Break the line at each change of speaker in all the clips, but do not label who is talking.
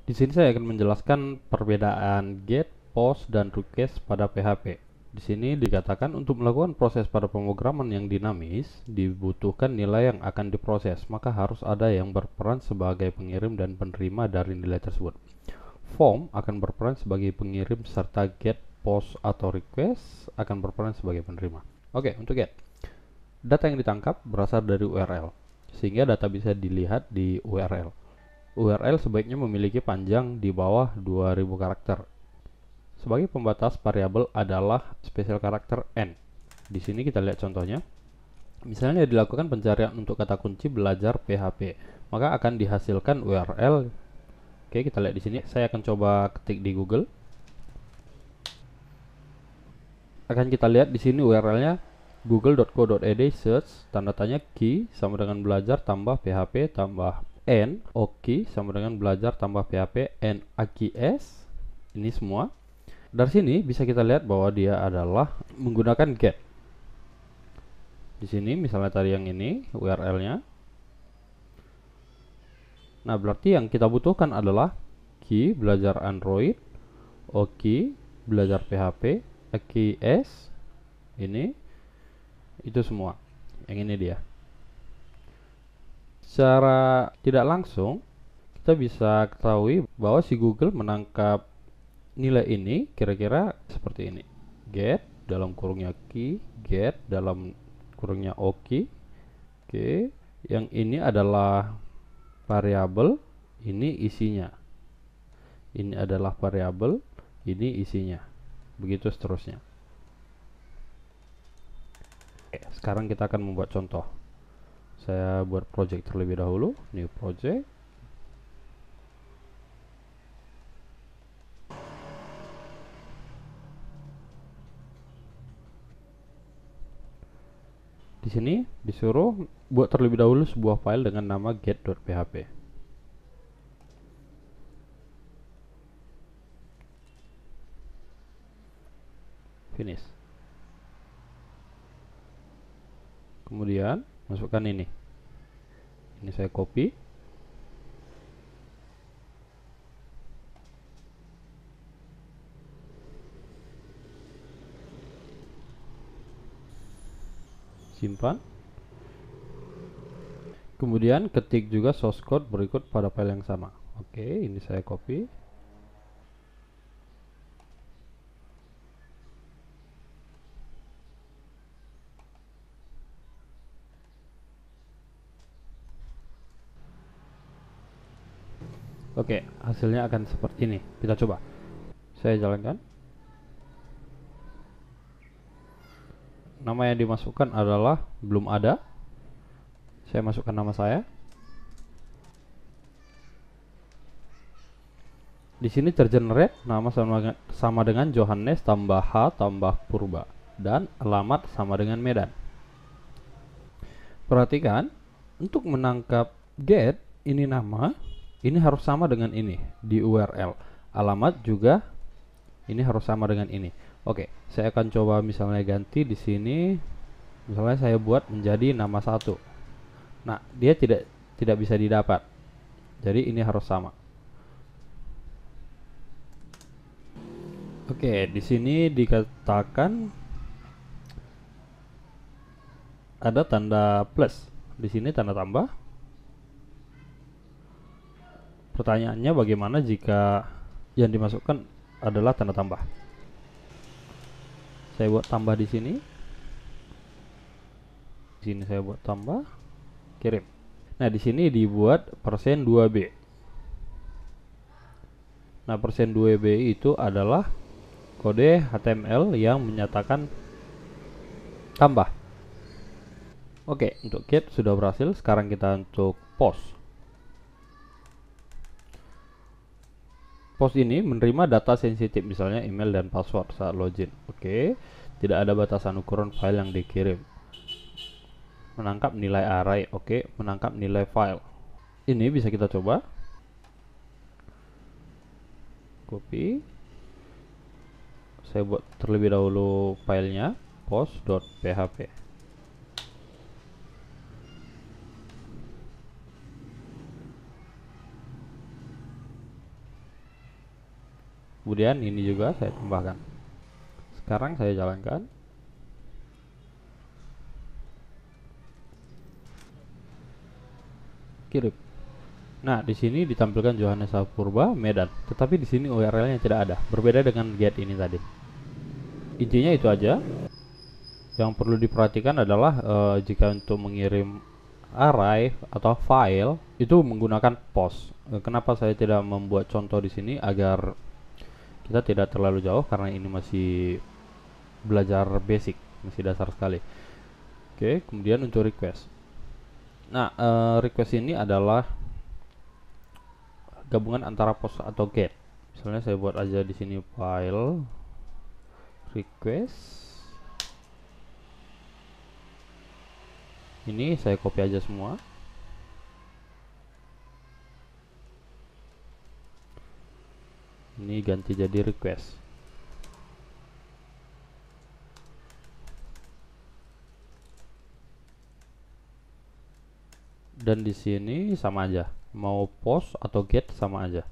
Di sini saya akan menjelaskan perbedaan get, post, dan request pada PHP. Di sini dikatakan untuk melakukan proses pada pemrograman yang dinamis, dibutuhkan nilai yang akan diproses, maka harus ada yang berperan sebagai pengirim dan penerima dari nilai tersebut. Form akan berperan sebagai pengirim serta get, post, atau request akan berperan sebagai penerima. Oke, untuk get. Data yang ditangkap berasal dari URL, sehingga data bisa dilihat di URL. URL sebaiknya memiliki panjang di bawah 2000 karakter. Sebagai pembatas variabel adalah special karakter n. Di sini kita lihat contohnya. Misalnya dilakukan pencarian untuk kata kunci belajar PHP, maka akan dihasilkan URL. Oke, kita lihat di sini. Saya akan coba ketik di Google. Akan kita lihat di sini URL-nya google.co.id search tanda tanya key sama dengan belajar tambah PHP tambah n oki sama dengan belajar tambah PHP n AKS. Ini semua. Dari sini bisa kita lihat bahwa dia adalah menggunakan get. Di sini misalnya tadi yang ini URL-nya. Nah, berarti yang kita butuhkan adalah key belajar Android, oki belajar PHP, AKS. Ini itu semua. Yang ini dia. Secara tidak langsung kita bisa ketahui bahwa si Google menangkap nilai ini kira-kira seperti ini. Get dalam kurungnya key, get dalam kurungnya oki. Oke, yang ini adalah variabel, ini isinya. Ini adalah variabel, ini isinya. Begitu seterusnya. Oke, sekarang kita akan membuat contoh. Saya buat project terlebih dahulu, new project. Di sini disuruh buat terlebih dahulu sebuah file dengan nama get.php. Finish. Kemudian masukkan ini. Ini saya copy. Simpan. Kemudian ketik juga source code berikut pada file yang sama. Oke, ini saya copy. Oke, hasilnya akan seperti ini. Kita coba. Saya jalankan. Nama yang dimasukkan adalah belum ada. Saya masukkan nama saya. Di sini tergenerate nama sama dengan Johannes tambah H tambah Purba dan alamat sama dengan Medan. Perhatikan, untuk menangkap get ini nama, ini harus sama dengan ini di URL. Alamat juga ini harus sama dengan ini. Oke, saya akan coba misalnya ganti di sini. Misalnya saya buat menjadi nama satu. Nah, dia tidak bisa didapat. Jadi ini harus sama. Oke, di sini dikatakan ada tanda plus. Di sini tanda tambah. Pertanyaannya bagaimana jika yang dimasukkan adalah tanda tambah? Saya buat tambah di sini. Di sini saya buat tambah, kirim. Nah, di sini dibuat persen 2B. Nah, persen 2B itu adalah kode HTML yang menyatakan tambah. Oke, untuk get sudah berhasil. Sekarang kita untuk post. Post ini menerima data sensitif, misalnya email dan password saat login. Oke, tidak ada batasan ukuran file yang dikirim. Menangkap nilai array. Oke, menangkap nilai file. Ini bisa kita coba. Copy. Saya buat terlebih dahulu filenya post.php. Kemudian ini juga saya tambahkan. Sekarang saya jalankan. Kirim. Nah, di sini ditampilkan Johannes Sapurba, Medan. Tetapi di sini URL-nya tidak ada. Berbeda dengan get ini tadi. Intinya itu aja. Yang perlu diperhatikan adalah jika untuk mengirim array atau file itu menggunakan post. Kenapa saya tidak membuat contoh di sini agar kita tidak terlalu jauh karena ini masih belajar basic, masih dasar sekali. Oke, kemudian untuk request. Nah, request ini adalah gabungan antara post atau get. Misalnya saya buat aja di sini file request. Ini saya copy aja semua. Ini ganti jadi request. Dan di sini sama aja, mau post atau get sama aja.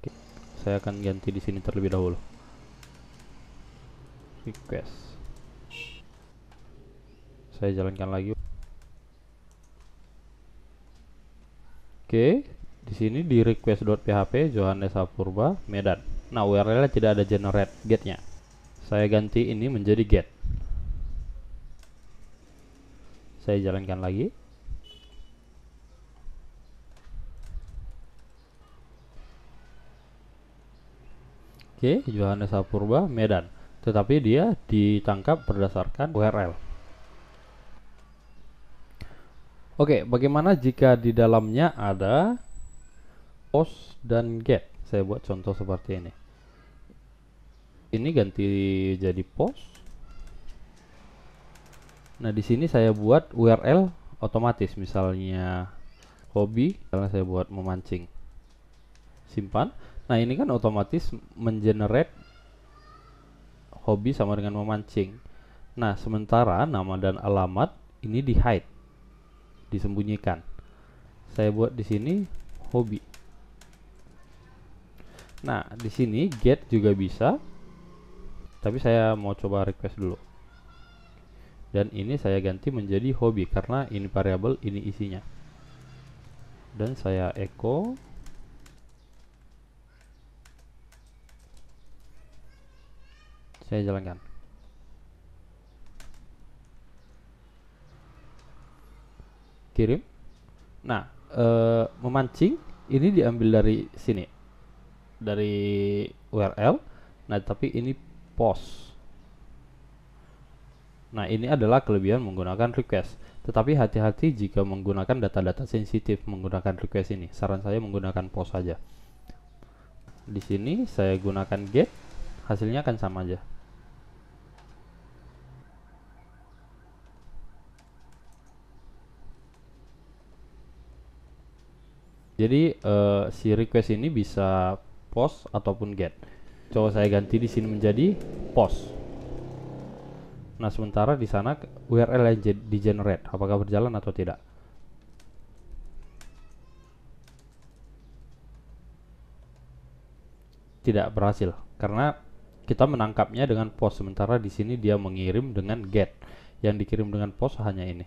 Oke, saya akan ganti di sini terlebih dahulu. Request. Saya jalankan lagi. Oke, di sini di request.php Johannes Sapurba Medan. Nah, URL-nya tidak ada generate get-nya. Saya ganti ini menjadi get. Saya jalankan lagi. Oke, Johannes Sapurba Medan. Tetapi dia ditangkap berdasarkan URL. Oke, bagaimana jika di dalamnya ada post dan get? Saya buat contoh seperti ini. Ini ganti jadi post. Nah, di sini saya buat URL otomatis, misalnya hobi, misalnya saya buat memancing. Simpan. Nah, ini kan otomatis mengenerate hobi sama dengan memancing. Nah, sementara nama dan alamat ini di hide, disembunyikan. Saya buat di sini hobi. Nah, di sini get juga bisa, tapi saya mau coba request dulu. Dan ini saya ganti menjadi hobi karena ini variabel, ini isinya. Dan saya echo. Saya jalankan. Kirim. Nah, memancing ini diambil dari sini, dari URL. Nah, tapi ini post. Nah, ini adalah kelebihan menggunakan request. Tetapi hati-hati jika menggunakan data-data sensitif menggunakan request ini. Saran saya menggunakan post saja. Di sini saya gunakan get, hasilnya akan sama aja. Jadi si request ini bisa post ataupun get. Coba saya ganti di sini menjadi post. Nah, sementara di sana URL yang di generate, apakah berjalan atau tidak? Tidak berhasil karena kita menangkapnya dengan post, sementara di sini dia mengirim dengan get. Yang dikirim dengan post hanya ini.